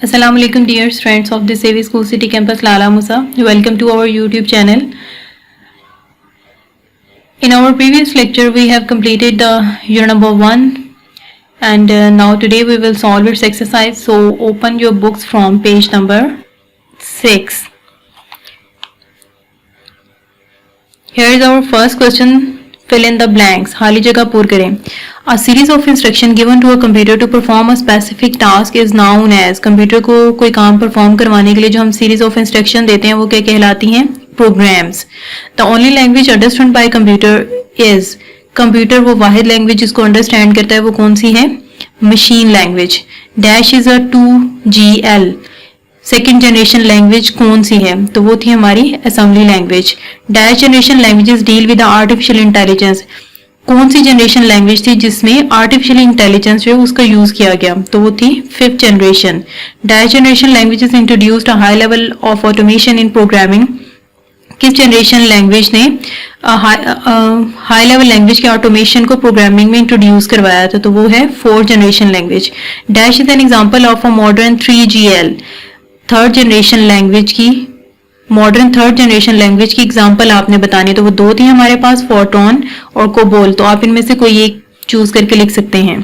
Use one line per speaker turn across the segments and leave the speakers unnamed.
Assalamu alaikum dear friends of the Sevi School City Campus Lala Musa. Welcome to our YouTube channel. In our previous lecture we have completed the unit number 1 and now today we will solve its exercise. So open your books from page number 6. Here is our first question. Fill in the blanks. खाली जगह पूर करें. A series of instruction given to a computer to perform a specific task is known as. Computer को कोई काम perform करवाने के लिए जो हम सीरीज ऑफ इंस्ट्रक्शन देते हैं वो क्या कहलाती हैं? Programs. The only language understand by computer is. Computer वो वाहिद लैंग्वेज जिसको अंडरस्टैंड करता है वो कौन सी है? Machine language. Dash is a 2GL. Second generation language कौन सी है? तो वो थी हमारी assembly language. Dash generation languages deal with artificial intelligence. कौन सी जनरेशन लैंग्वेज थी जिसमें आर्टिफिशियल इंटेलिजेंस जो है उसका यूज किया गया? तो वो थी 5th generation. Dash generation languages introduced a high level of automation in programming. किस जनरेशन लैंग्वेज ने हाई लेवल लैंग्वेज के ऑटोमेशन को प्रोग्रामिंग में इंट्रोड्यूस करवाया था? तो वो है 4th generation language. Dash is an example of a modern 3GL. Third generation language की मॉडर्न थर्ड जनरेशन लैंग्वेज की एग्जांपल आपने बतानी. तो वो दो थी हमारे पास, फोर्ट्रॉन और कोबोल. तो आप इनमें से कोई एक चूज करके लिख सकते हैं.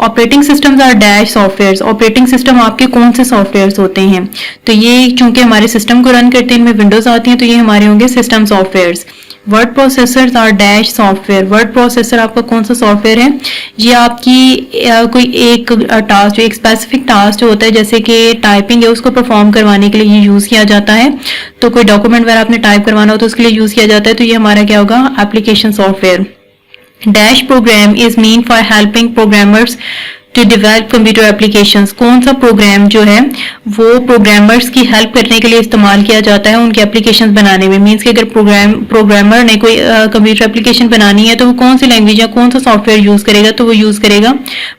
Operating systems are dash softwares. Operating system आपके कौन से सॉफ्टवेयर्स होते हैं? तो ये चूंकि हमारे सिस्टम को रन करते हैं इनमें विंडोज आती हैं तो ये हमारे होंगे system softwares. Word processors are dash software. Word processor आपका कौन सा सॉफ्टवेयर है? ये आपकी कोई एक टास्क जो एक स्पेसिफिक टास्क जो होता है जैसे कि टाइपिंग है उसको परफॉर्म करवाने के लिए ये यूज किया जाता है. तो कोई डॉक्यूमेंट वगैरह आपने टाइप करवाना हो तो उसके लिए यूज किया जाता है. तो ये हमारा क्या होगा? Application software. Dash program is mean for helping programmers to develop computer applications. कौन सा प्रोग्राम जो है वो प्रोग्रामर्स की हेल्प करने के लिए इस्तेमाल किया जाता है उनकी एप्लीकेशंस बनाने में. मींस कि अगर प्रोग्रामर ने कोई कंप्यूटर एप्लीकेशन बनानी है तो वो कौन सी लैंग्वेज या कौन सा सॉफ्टवेयर यूज करेगा? तो वो यूज करेगा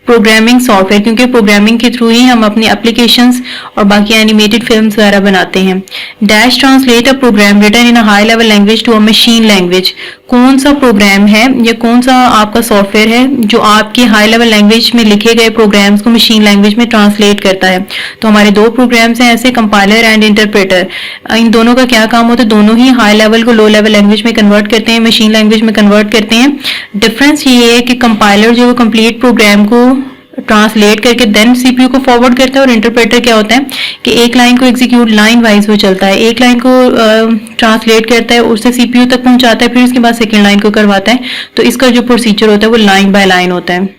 प्रोग्रामिंग सॉफ्टवेयर, क्योंकि प्रोग्रामिंग के थ्रू ही हम अपनी एप्लीकेशंस और बाकी एनिमेटेड फिल्म्स वगैरह बनाते हैं. Dash translate a program written in a high level language to a machine language. कौन सा प्रोग्राम है या कौन सा आपका सॉफ्टवेयर है जो आपकी हाई लेवल लैंग्वेज में लिखे गए प्रोग्राम्स को मशीन लैंग्वेज में ट्रांसलेट करता है? तो हमारे दो प्रोग्राम्स हैं ऐसे, कंपाइलर एंड इंटरप्रेटर. इन दोनों का क्या काम होता है? दोनों ही हाई लेवल को लो लेवल लैंग्वेज में कन्वर्ट करते हैं, मशीन लैंग्वेज में कन्वर्ट करते हैं. डिफरेंस ये है कि कंपाइलर जो कंप्लीट प्रोग्राम को ट्रांसलेट करके देन सीपीयू को फॉरवर्ड करता है और इंटरप्रेटर क्या होता है कि एक लाइन को एग्जीक्यूट लाइन वाइज वो चलता है. एक लाइन को ट्रांसलेट करता है उससे सीपीयू तक पहुंचाता है फिर उसके बाद सेकेंड लाइन को करवाता है. तो इसका जो प्रोसीजर होता है वो लाइन बाय लाइन होता है.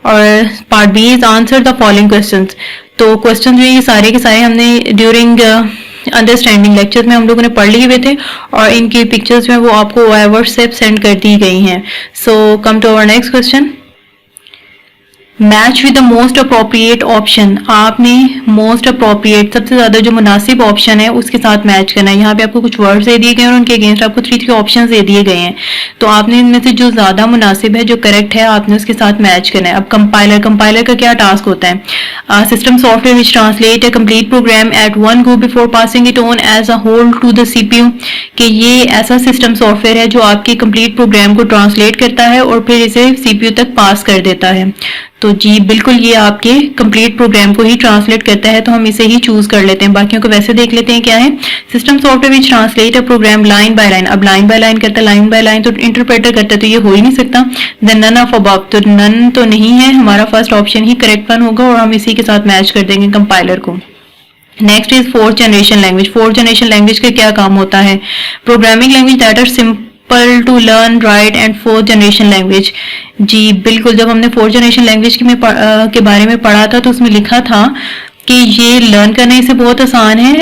और part B is answer the following questions. तो क्वेश्चन जो है ये सारे के सारे हमने ड्यूरिंग अंडरस्टैंडिंग लेक्चर में हम लोगों ने पढ़ लिए हुए थे और इनकी पिक्चर्स जो है वो आपको व्हाट्सएप सेंड कर दी गई हैं. So come to our next question. Match with the most appropriate option. आपने मोस्ट अप्रोप्रिएट सबसे ज्यादा जो मुनासिब ऑप्शन है उसके साथ मैच करना है. यहाँ पे आपको कुछ वर्ड्स दे दिए गए हैं और उनके अगेंस्ट आपको 3 ऑप्शंस दे दिए गए हैं. तो आपने इनमें से जो ज्यादा मुनासिब है जो करेक्ट है आपने उसके साथ मैच करना है. अब कंपाइलर का क्या टास्क होता है? System software which translate a complete program at one go before passing it on as a whole to the CPU. कि ये ऐसा सिस्टम सॉफ्टवेयर है जो आपके कंप्लीट प्रोग्राम को ट्रांसलेट करता है और फिर इसे सीपीयू तक पास कर देता है. तो जी बिल्कुल ये आपके कंप्लीट प्रोग्राम को ही ट्रांसलेट करता है. तो हम इसे ही चूज कर लेते हैं. बाकियों को वैसे देख लेते हैं क्या है. System software which translate a program line by line. अब लाइन बाय लाइन करता है, लाइन बाय लाइन तो इंटरप्रेटर करता है तो ये हो ही नहीं सकता. Then none of above. तो नन तो नहीं है, हमारा फर्स्ट ऑप्शन ही करेक्ट वन होगा और हम इसी के साथ मैच कर देंगे कंपाइलर को. Next is 4th generation language. 4th generation language का क्या काम होता है? Programming language that are simple to learn right and 4th generation language. जी बिल्कुल, जब हमने 4th जनरेशन लैंग्वेज के बारे में पढ़ा था तो उसमें लिखा था कि ये लर्न करने से बहुत आसान है,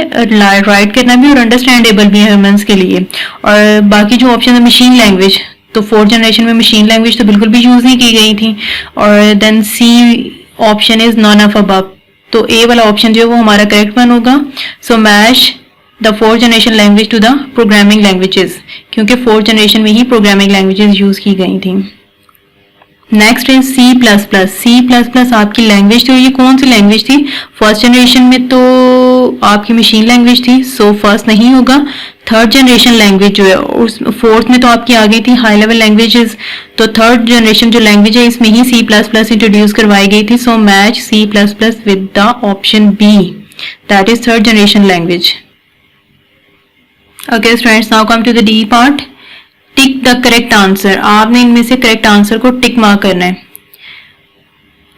राइट करना भी और अंडरस्टैंडेबल भी है ह्यूमंस के लिए. और बाकी जो ऑप्शन है मशीन लैंग्वेज, तो 4th जनरेशन में मशीन लैंग्वेज तो बिल्कुल भी यूज नहीं की गई थी. और then C option is none of above. तो ए वाला ऑप्शन जो है वो हमारा करेक्ट वन होगा. So match the 4th generation language to the programming languages, क्योंकि 4th जनरेशन में ही प्रोग्रामिंग लैंग्वेजेस यूज की गई थी. Next is C++. C++ आपकी लैंग्वेज तो ये कौन सी लैंग्वेज थी? फर्स्ट जनरेशन में तो आपकी मशीन लैंग्वेज थी, सो फर्स्ट नहीं होगा। थर्ड जनरेशन लैंग्वेज जो है, उस फोर्थ में तो आपकी आ गई थी हाई लेवल लैंग्वेजेस, तो थर्ड जनरेशन जो लैंग्वेज है इसमें ही C++ इंट्रोड्यूस करवाई गई थी, so match C++ with the option B, that is third generation language. Okay students, now come to the D part, tick the correct answer. आपने इनमें से करेक्ट आंसर को टिक मार्क करना है।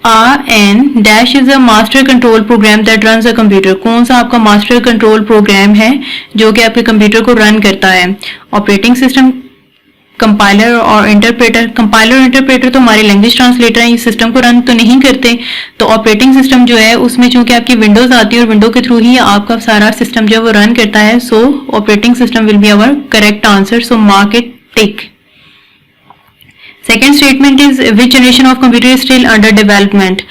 RN dash is a master control program that runs a computer. कौन सा आपका master control programme है जो कि आपके कंप्यूटर को रन करता है? ऑपरेटिंग सिस्टम, कंपाइलर और इंटरप्रेटर। कंपाइलर और इंटरप्रेटर तो हमारे लैंग्वेज ट्रांसलेटर हैं, ये सिस्टम को रन तो नहीं करते। तो ऑपरेटिंग सिस्टम जो है उसमें चूंकि आपकी विंडोज आती है और विंडो के थ्रू ही आपका सारा सिस्टम जो है वो रन करता है, so operating system will be our correct answer, so mark it tick. Second statement is which generation of computer is still under development.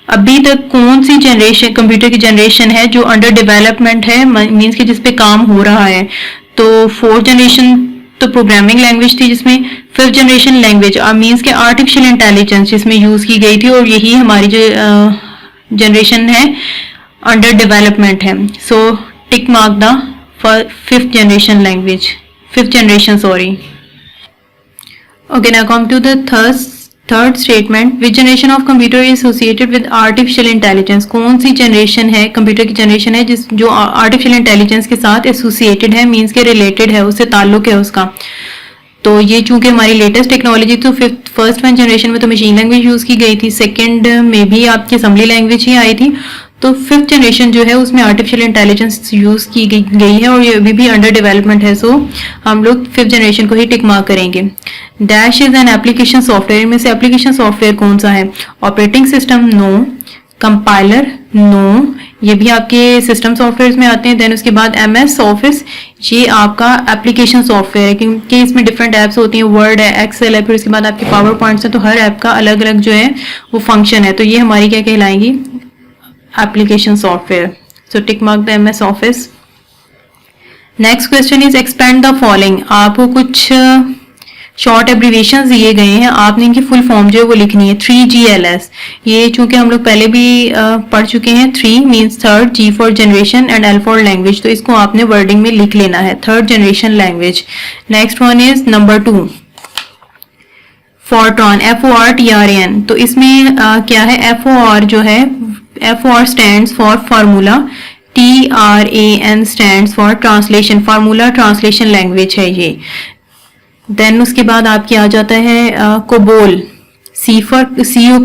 अभी तक कौन सी जनरेशन कंप्यूटर की जनरेशन है जो अंडर डेवलपमेंट है, मीन्स कि जिस पे काम हो रहा है? तो फोर्थ जनरेशन तो प्रोग्रामिंग लैंग्वेज थी जिसमें, फिफ्थ जनरेशन लैंग्वेज मीन्स के आर्टिफिशियल इंटेलिजेंस जिसमें यूज की गई थी, और यही हमारी जो जनरेशन है अंडर डेवलपमेंट है, so tick mark the fifth generation language, fifth generation sorry. Okay, now come to the third statement. Which generation of computer is associated with artificial intelligence? कौन सी जनरेशन है, कंप्यूटर की generation है जिस जो artificial intelligence के साथ associated है, मीन्स के रिलेटेड है, उससे ताल्लुक है उसका। तो ये चूंकि हमारी लेटेस्ट टेक्नोलॉजी, तो फर्स्ट वन जनरेशन में तो मशीन लैंग्वेज यूज की गई थी, सेकंड में भी आपकी असेंबली लैंग्वेज ही आई थी, तो फिफ्थ जनरेशन जो है उसमें आर्टिफिशियल इंटेलिजेंस यूज की गई है और ये अभी भी अंडर डेवलपमेंट है, सो हम लोग फिफ्थ जनरेशन को ही टिक मार्क करेंगे। Dash is an application software, में से एप्लीकेशन सॉफ्टवेयर कौन सा है? Operating system no, compiler no, ये भी आपके सिस्टम सॉफ्टवेयर में आते हैं। देन उसके बाद MS ऑफिस, ये आपका एप्लीकेशन सॉफ्टवेयर है क्योंकि इसमें डिफरेंट ऐप्स होती हैं, वर्ड है, एक्सेल है, फिर उसके बाद आपके पावर पॉइंट्स हैं, तो हर ऐप का अलग अलग जो है वो फंक्शन है, तो ये हमारी क्या कहलाएंगी? Application software, so tick mark the MS office. Next question is expand the following. आपको कुछ शॉर्ट एब्रीविएशन दिए गए हैं, आपने इनकी फुल फॉर्म जो है वो लिखनी है। 3GLS, ये चूंकि हम लोग पहले भी पढ़ चुके हैं, 3 means third, G for generation and L for language, तो इसको आपने वर्डिंग में लिख लेना है, third generation language. Next one is number 2 फॉरट्रॉन, FORTRAN, तो इसमें क्या है? FOR जो है, FOR stands for formula, TRAN stands for translation, formula translation language है ये। देन उसके बाद आपकी आ जाता है COBOL, CO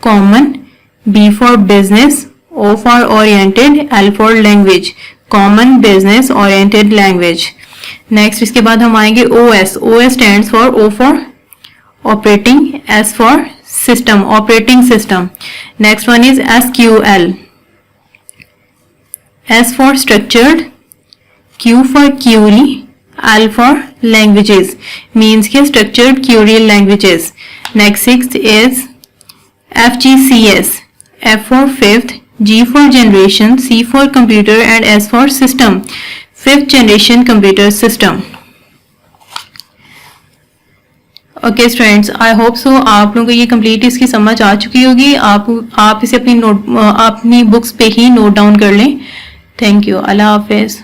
common, B for business, O for oriented, L for language, common business oriented language. Next इसके बाद हम आएंगे OS stands for, O for operating, S for system, operating system. Next one is SQL, S for structured, Q for query, L for languages, means के structured query languages. Next sixth is FGCS, F for fifth, G for generation, C for computer and S for system, fifth generation computer system. Okay students, I hope so आप लोगों को ये complete इसकी समझ आ चुकी होगी। आप इसे अपनी बुक्स पे ही नोट डाउन कर लें। Thank you, Allah Hafiz.